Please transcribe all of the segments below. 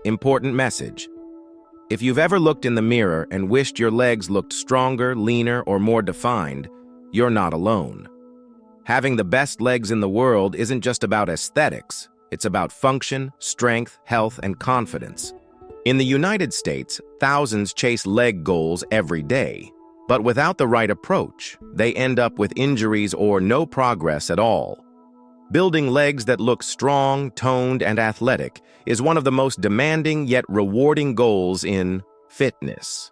Important message. If you've ever looked in the mirror and wished your legs looked stronger, leaner, or more defined, you're not alone. Having the best legs in the world isn't just about aesthetics. It's about function, strength, health, and confidence. In the United States, thousands chase leg goals every day. But without the right approach, they end up with injuries or no progress at all. Building legs that look strong, toned, and athletic is one of the most demanding yet rewarding goals in fitness.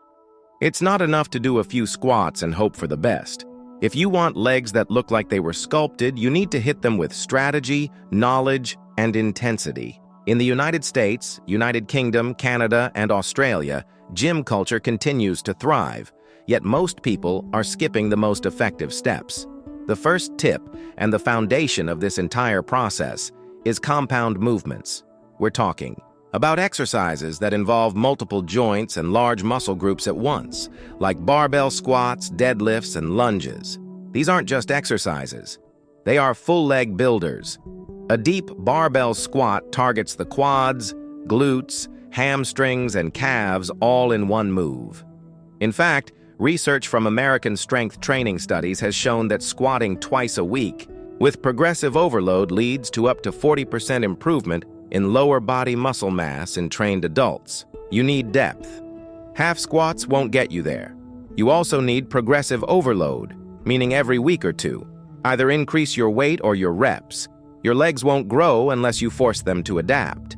It's not enough to do a few squats and hope for the best. If you want legs that look like they were sculpted, you need to hit them with strategy, knowledge, and intensity. In the United States, United Kingdom, Canada, and Australia, gym culture continues to thrive, yet most people are skipping the most effective steps. The first tip, and the foundation of this entire process, is compound movements. We're talking about exercises that involve multiple joints and large muscle groups at once, like barbell squats, deadlifts, and lunges. These aren't just exercises. They are full-leg builders. A deep barbell squat targets the quads, glutes, hamstrings, and calves all in one move. In fact, research from American strength training studies has shown that squatting twice a week with progressive overload leads to up to 40% improvement in lower body muscle mass in trained adults. You need depth. Half squats won't get you there. You also need progressive overload, meaning every week or two. Either increase your weight or your reps. Your legs won't grow unless you force them to adapt.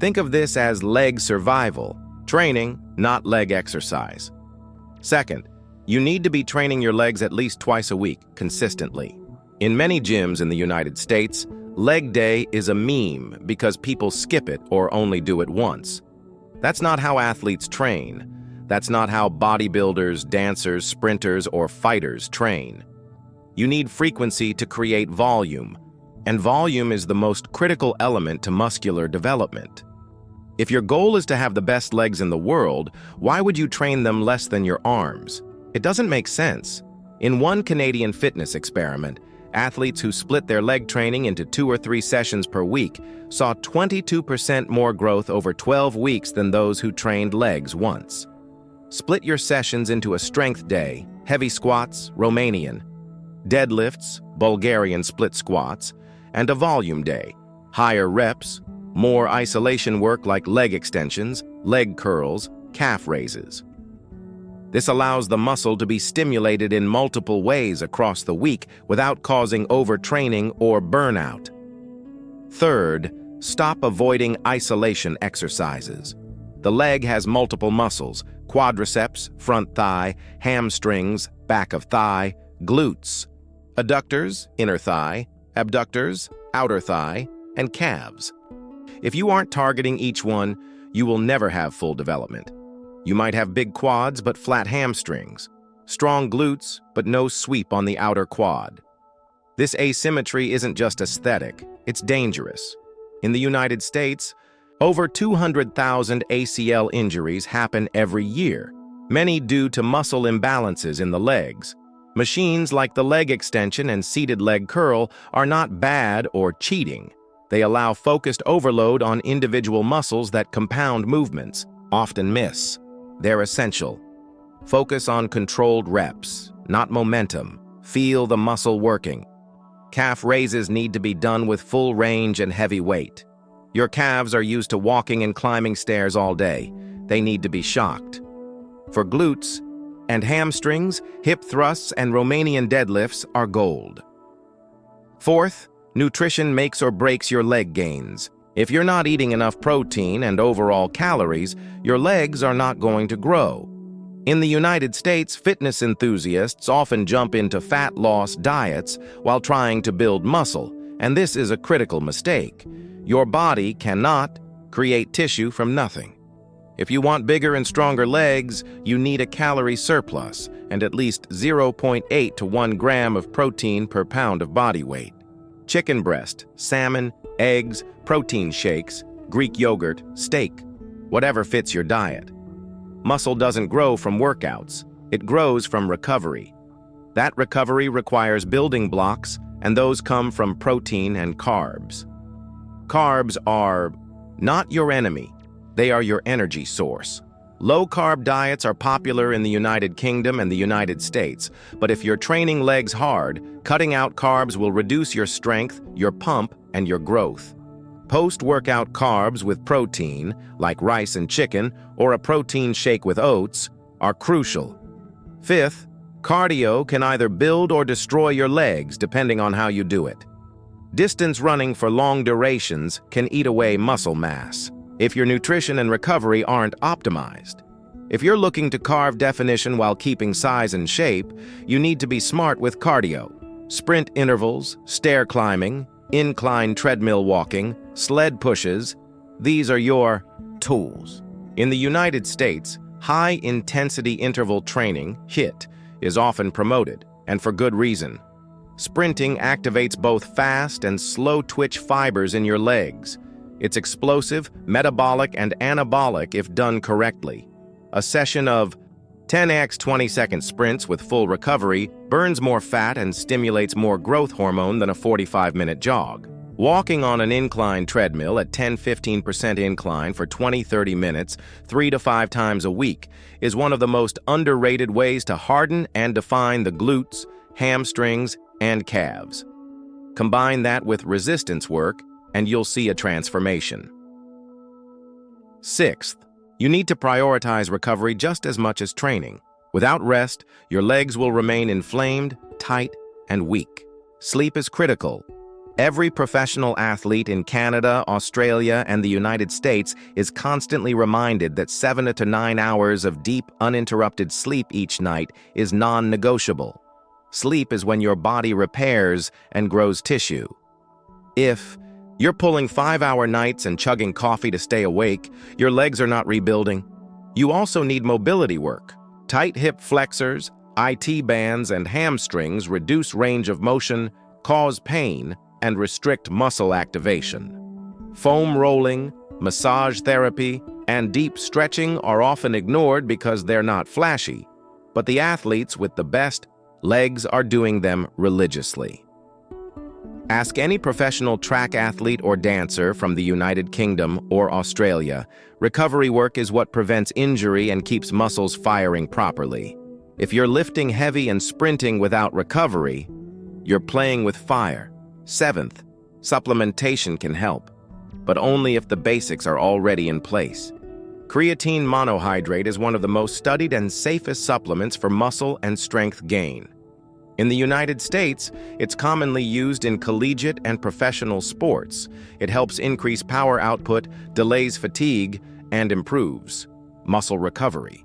Think of this as leg survival, training, not leg exercise. Second, you need to be training your legs at least twice a week, consistently. In many gyms in the United States, leg day is a meme because people skip it or only do it once. That's not how athletes train. That's not how bodybuilders, dancers, sprinters, or fighters train. You need frequency to create volume, and volume is the most critical element to muscular development. If your goal is to have the best legs in the world, why would you train them less than your arms? It doesn't make sense. In one Canadian fitness experiment, athletes who split their leg training into 2 or 3 sessions per week saw 22% more growth over 12 weeks than those who trained legs once. Split your sessions into a strength day, heavy squats, Romanian, deadlifts, Bulgarian split squats, and a volume day, higher reps, more isolation work like leg extensions, leg curls, calf raises. This allows the muscle to be stimulated in multiple ways across the week without causing overtraining or burnout. Third, stop avoiding isolation exercises. The leg has multiple muscles: quadriceps, front thigh, hamstrings, back of thigh, glutes, adductors, inner thigh, abductors, outer thigh, and calves. If you aren't targeting each one, you will never have full development. You might have big quads but flat hamstrings, strong glutes but no sweep on the outer quad. This asymmetry isn't just aesthetic, it's dangerous. In the United States, over 200,000 ACL injuries happen every year, many due to muscle imbalances in the legs. Machines like the leg extension and seated leg curl are not bad or cheating. They allow focused overload on individual muscles that compound movements, often miss. They're essential. Focus on controlled reps, not momentum. Feel the muscle working. Calf raises need to be done with full range and heavy weight. Your calves are used to walking and climbing stairs all day. They need to be shocked. For glutes and hamstrings, hip thrusts and Romanian deadlifts are gold. Fourth, nutrition makes or breaks your leg gains. If you're not eating enough protein and overall calories, your legs are not going to grow. In the United States, fitness enthusiasts often jump into fat loss diets while trying to build muscle, and this is a critical mistake. Your body cannot create tissue from nothing. If you want bigger and stronger legs, you need a calorie surplus and at least 0.8 to 1 gram of protein per pound of body weight. Chicken breast, salmon, eggs, protein shakes, Greek yogurt, steak, whatever fits your diet. Muscle doesn't grow from workouts. It grows from recovery. That recovery requires building blocks, and those come from protein and carbs. Carbs are not your enemy. They are your energy source. Low-carb diets are popular in the United Kingdom and the United States, but if you're training legs hard, cutting out carbs will reduce your strength, your pump, and your growth. Post-workout carbs with protein, like rice and chicken, or a protein shake with oats, are crucial. Fifth, cardio can either build or destroy your legs depending on how you do it. Distance running for long durations can eat away muscle mass if your nutrition and recovery aren't optimized. If you're looking to carve definition while keeping size and shape, you need to be smart with cardio. Sprint intervals, stair climbing, incline treadmill walking, sled pushes, these are your tools. In the United States, high-intensity interval training, HIIT, is often promoted, and for good reason. Sprinting activates both fast and slow-twitch fibers in your legs. It's explosive, metabolic, and anabolic if done correctly. A session of 10x 20-second sprints with full recovery burns more fat and stimulates more growth hormone than a 45-minute jog. Walking on an incline treadmill at 10-15% incline for 20-30 minutes, 3 to 5 times a week, is one of the most underrated ways to harden and define the glutes, hamstrings, and calves. Combine that with resistance work, and you'll see a transformation. Sixth, you need to prioritize recovery just as much as training. Without rest, your legs will remain inflamed, tight, and weak. Sleep is critical. Every professional athlete in Canada, Australia, and the United States is constantly reminded that 7 to 9 hours of deep, uninterrupted sleep each night is non-negotiable. Sleep is when your body repairs and grows tissue. If you're pulling 5-hour nights and chugging coffee to stay awake, your legs are not rebuilding. You also need mobility work. Tight hip flexors, IT bands, and hamstrings reduce range of motion, cause pain, and restrict muscle activation. Foam rolling, massage therapy, and deep stretching are often ignored because they're not flashy, but the athletes with the best legs are doing them religiously. Ask any professional track athlete or dancer from the United Kingdom or Australia. Recovery work is what prevents injury and keeps muscles firing properly. If you're lifting heavy and sprinting without recovery, you're playing with fire. Seventh, supplementation can help, but only if the basics are already in place. Creatine monohydrate is one of the most studied and safest supplements for muscle and strength gain. In the United States, it's commonly used in collegiate and professional sports. It helps increase power output, delays fatigue, and improves muscle recovery.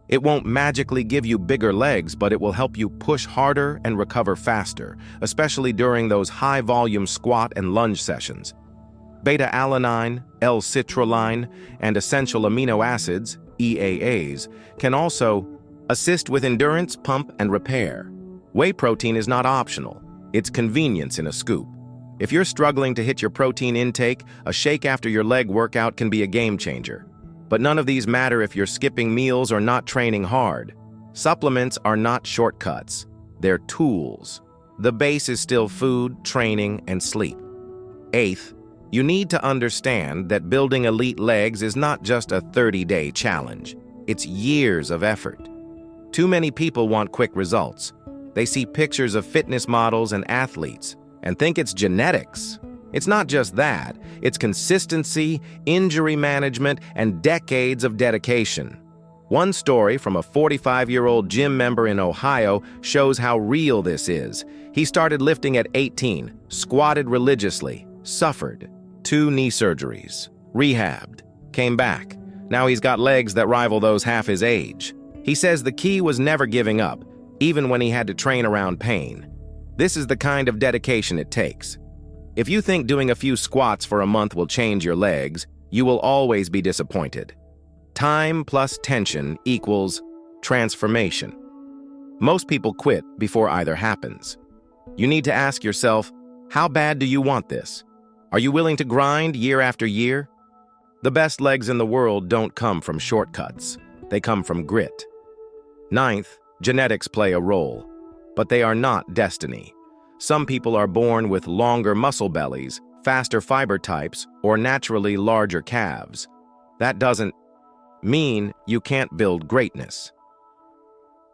It won't magically give you bigger legs, but it will help you push harder and recover faster, especially during those high-volume squat and lunge sessions. Beta-alanine, L-citrulline, and essential amino acids, EAAs, can also assist with endurance, pump, and repair. Whey protein is not optional. It's convenience in a scoop. If you're struggling to hit your protein intake, a shake after your leg workout can be a game changer. But none of these matter if you're skipping meals or not training hard. Supplements are not shortcuts. They're tools. The base is still food, training, and sleep. Eighth, you need to understand that building elite legs is not just a 30-day challenge. It's years of effort. Too many people want quick results. They see pictures of fitness models and athletes and think it's genetics. It's not just that. It's consistency, injury management, and decades of dedication. One story from a 45-year-old gym member in Ohio shows how real this is. He started lifting at 18, squatted religiously, suffered 2 knee surgeries, rehabbed, came back. Now he's got legs that rival those half his age. He says the key was never giving up, even when he had to train around pain. This is the kind of dedication it takes. If you think doing a few squats for a month will change your legs, you will always be disappointed. Time plus tension equals transformation. Most people quit before either happens. You need to ask yourself, how bad do you want this? Are you willing to grind year after year? The best legs in the world don't come from shortcuts. They come from grit. Ninth, genetics play a role, but they are not destiny. Some people are born with longer muscle bellies, faster fiber types, or naturally larger calves. That doesn't mean you can't build greatness.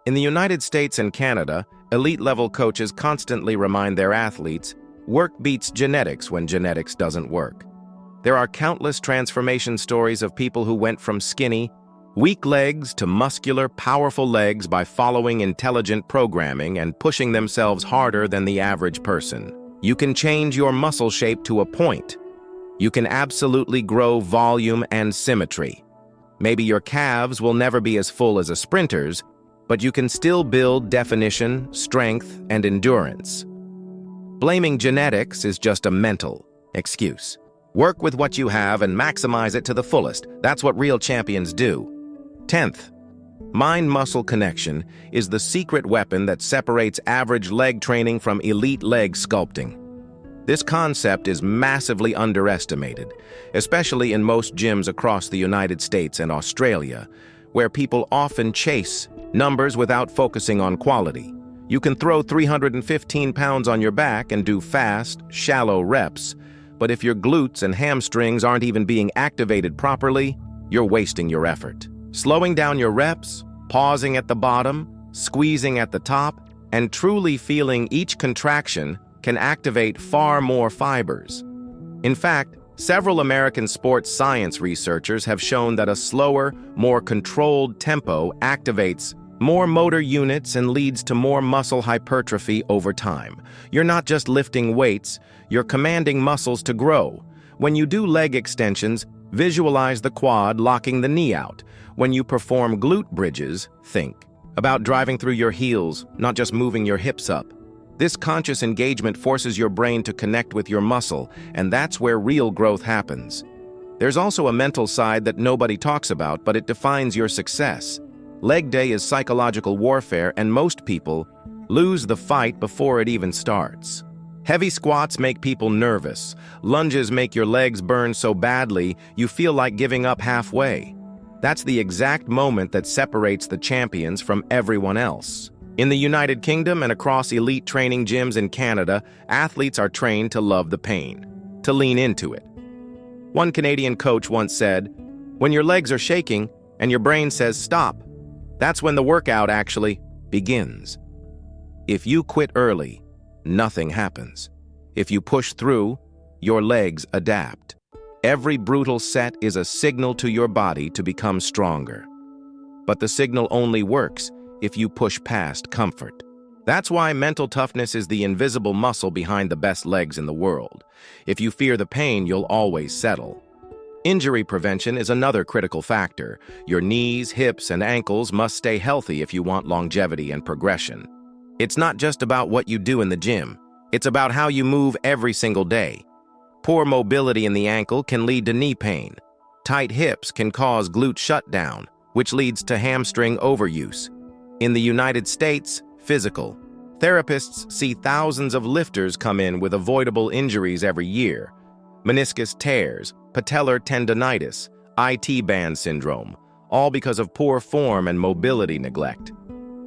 In the United States and Canada, elite-level coaches constantly remind their athletes, work beats genetics when genetics doesn't work. There are countless transformation stories of people who went from skinny, weak legs to muscular, powerful legs by following intelligent programming and pushing themselves harder than the average person. You can change your muscle shape to a point. You can absolutely grow volume and symmetry. Maybe your calves will never be as full as a sprinter's, but you can still build definition, strength, and endurance. Blaming genetics is just a mental excuse. Work with what you have and maximize it to the fullest. That's what real champions do. 10th, mind-muscle connection is the secret weapon that separates average leg training from elite leg sculpting. This concept is massively underestimated, especially in most gyms across the United States and Australia, where people often chase numbers without focusing on quality. You can throw 315 pounds on your back and do fast, shallow reps, but if your glutes and hamstrings aren't even being activated properly, you're wasting your effort. Slowing down your reps, pausing at the bottom, squeezing at the top, and truly feeling each contraction can activate far more fibers. In fact, several American sports science researchers have shown that a slower, more controlled tempo activates more motor units and leads to more muscle hypertrophy over time. You're not just lifting weights, you're commanding muscles to grow. When you do leg extensions, visualize the quad locking the knee out. When you perform glute bridges, think about driving through your heels, not just moving your hips up. This conscious engagement forces your brain to connect with your muscle, and that's where real growth happens. There's also a mental side that nobody talks about, but it defines your success. Leg day is psychological warfare, and most people lose the fight before it even starts. Heavy squats make people nervous. Lunges make your legs burn so badly you feel like giving up halfway. That's the exact moment that separates the champions from everyone else. In the United Kingdom and across elite training gyms in Canada, athletes are trained to love the pain, to lean into it. One Canadian coach once said, "When your legs are shaking and your brain says stop, that's when the workout actually begins." If you quit early, nothing happens. If you push through, your legs adapt. Every brutal set is a signal to your body to become stronger. But the signal only works if you push past comfort. That's why mental toughness is the invisible muscle behind the best legs in the world. If you fear the pain, you'll always settle. Injury prevention is another critical factor. Your knees, hips, and ankles must stay healthy if you want longevity and progression. It's not just about what you do in the gym. It's about how you move every single day. Poor mobility in the ankle can lead to knee pain. Tight hips can cause glute shutdown, which leads to hamstring overuse. In the United States, physical therapists see thousands of lifters come in with avoidable injuries every year. Meniscus tears, patellar tendonitis, IT band syndrome, all because of poor form and mobility neglect.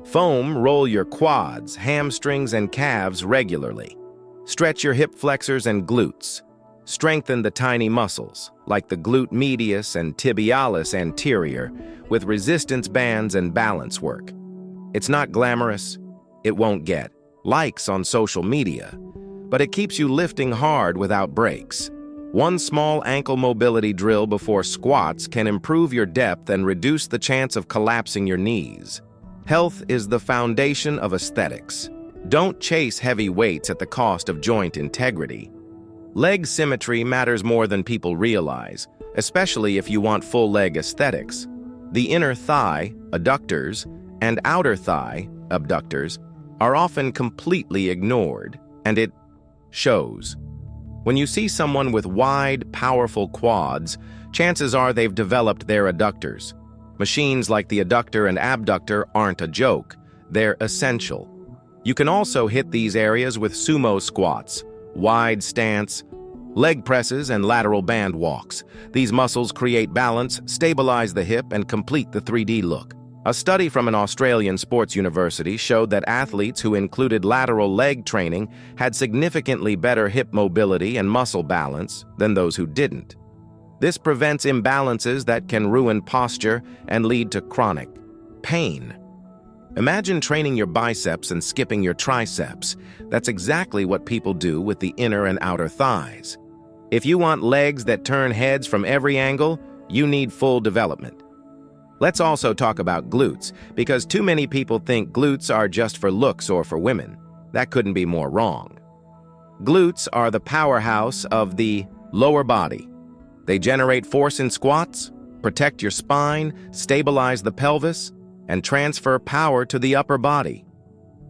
Foam roll your quads, hamstrings, and calves regularly. Stretch your hip flexors and glutes. Strengthen the tiny muscles, like the glute medius and tibialis anterior, with resistance bands and balance work. It's not glamorous. It won't get likes on social media, but it keeps you lifting hard without breaks. One small ankle mobility drill before squats can improve your depth and reduce the chance of collapsing your knees. Health is the foundation of aesthetics. Don't chase heavy weights at the cost of joint integrity. Leg symmetry matters more than people realize, especially if you want full leg aesthetics. The inner thigh, adductors, and outer thigh, abductors, are often completely ignored, and it shows. When you see someone with wide, powerful quads, chances are they've developed their adductors. Machines like the adductor and abductor aren't a joke. They're essential. You can also hit these areas with sumo squats, wide stance, leg presses, and lateral band walks. These muscles create balance, stabilize the hip, and complete the 3D look. A study from an Australian sports university showed that athletes who included lateral leg training had significantly better hip mobility and muscle balance than those who didn't. This prevents imbalances that can ruin posture and lead to chronic pain. Imagine training your biceps and skipping your triceps. That's exactly what people do with the inner and outer thighs. If you want legs that turn heads from every angle, you need full development. Let's also talk about glutes, because too many people think glutes are just for looks or for women. That couldn't be more wrong. Glutes are the powerhouse of the lower body. They generate force in squats, protect your spine, stabilize the pelvis, and transfer power to the upper body.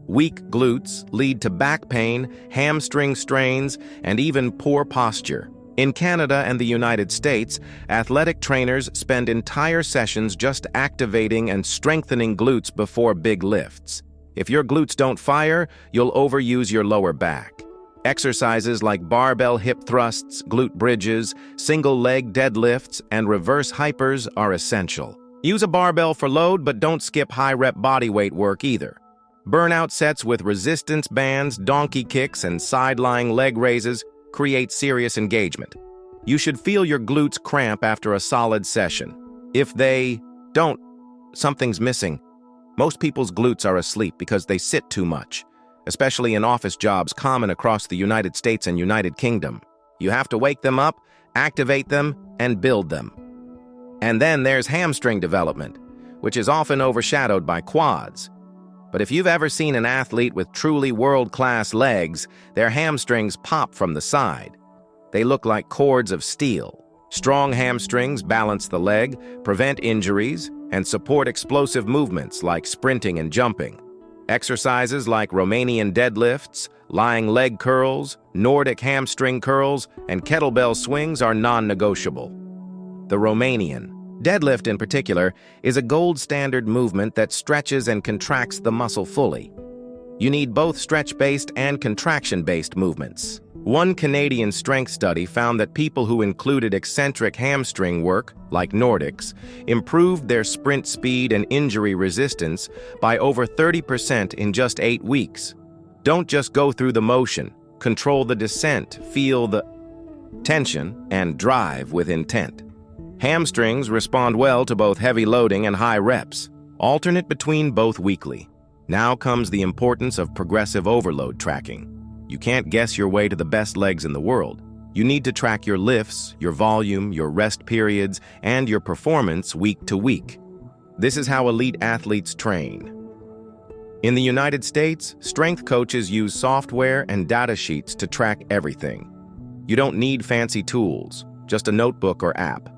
Weak glutes lead to back pain, hamstring strains, and even poor posture. In Canada and the United States, athletic trainers spend entire sessions just activating and strengthening glutes before big lifts. If your glutes don't fire, you'll overuse your lower back. Exercises like barbell hip thrusts, glute bridges, single leg deadlifts, and reverse hypers are essential. Use a barbell for load, but don't skip high-rep bodyweight work either. Burnout sets with resistance bands, donkey kicks, and side-lying leg raises create serious engagement. You should feel your glutes cramp after a solid session. If they don't, something's missing. Most people's glutes are asleep because they sit too much, especially in office jobs common across the United States and United Kingdom. You have to wake them up, activate them, and build them. And then there's hamstring development, which is often overshadowed by quads. But if you've ever seen an athlete with truly world-class legs, their hamstrings pop from the side. They look like cords of steel. Strong hamstrings balance the leg, prevent injuries, and support explosive movements like sprinting and jumping. Exercises like Romanian deadlifts, lying leg curls, Nordic hamstring curls, and kettlebell swings are non-negotiable. The Romanian deadlift in particular is a gold standard movement that stretches and contracts the muscle fully. You need both stretch-based and contraction-based movements. One Canadian strength study found that people who included eccentric hamstring work, like Nordics, improved their sprint speed and injury resistance by over 30% in just 8 weeks. Don't just go through the motion. Control the descent, feel the tension, and drive with intent. Hamstrings respond well to both heavy loading and high reps. Alternate between both weekly. Now comes the importance of progressive overload tracking. You can't guess your way to the best legs in the world. You need to track your lifts, your volume, your rest periods, and your performance week to week. This is how elite athletes train. In the United States, strength coaches use software and data sheets to track everything. You don't need fancy tools, just a notebook or app.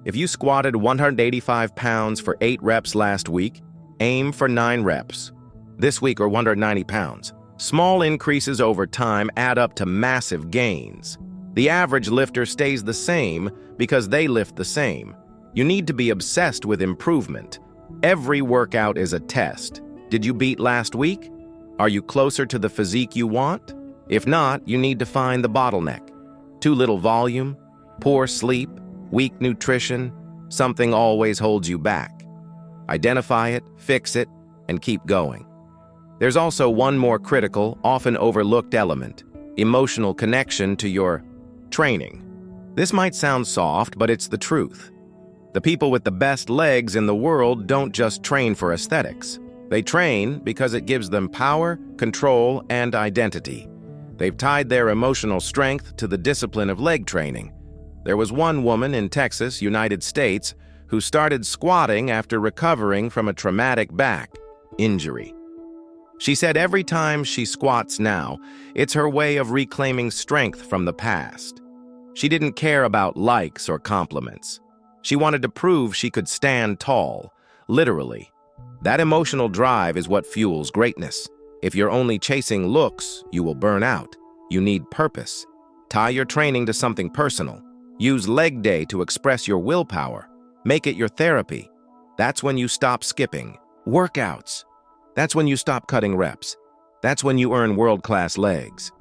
If you squatted 185 pounds for 8 reps last week, aim for 9 reps. This week, or 190 pounds. Small increases over time add up to massive gains. The average lifter stays the same because they lift the same. You need to be obsessed with improvement. Every workout is a test. Did you beat last week? Are you closer to the physique you want? If not, you need to find the bottleneck. Too little volume, poor sleep, weak nutrition, something always holds you back. Identify it, fix it, and keep going. There's also one more critical, often overlooked element: emotional connection to your training. This might sound soft, but it's the truth. The people with the best legs in the world don't just train for aesthetics. They train because it gives them power, control, and identity. They've tied their emotional strength to the discipline of leg training. There was one woman in Texas, United States, who started squatting after recovering from a traumatic back injury. She said every time she squats now, it's her way of reclaiming strength from the past. She didn't care about likes or compliments. She wanted to prove she could stand tall, literally. That emotional drive is what fuels greatness. If you're only chasing looks, you will burn out. You need purpose. Tie your training to something personal. Use leg day to express your willpower. Make it your therapy. That's when you stop skipping workouts. That's when you stop cutting reps. That's when you earn world-class legs.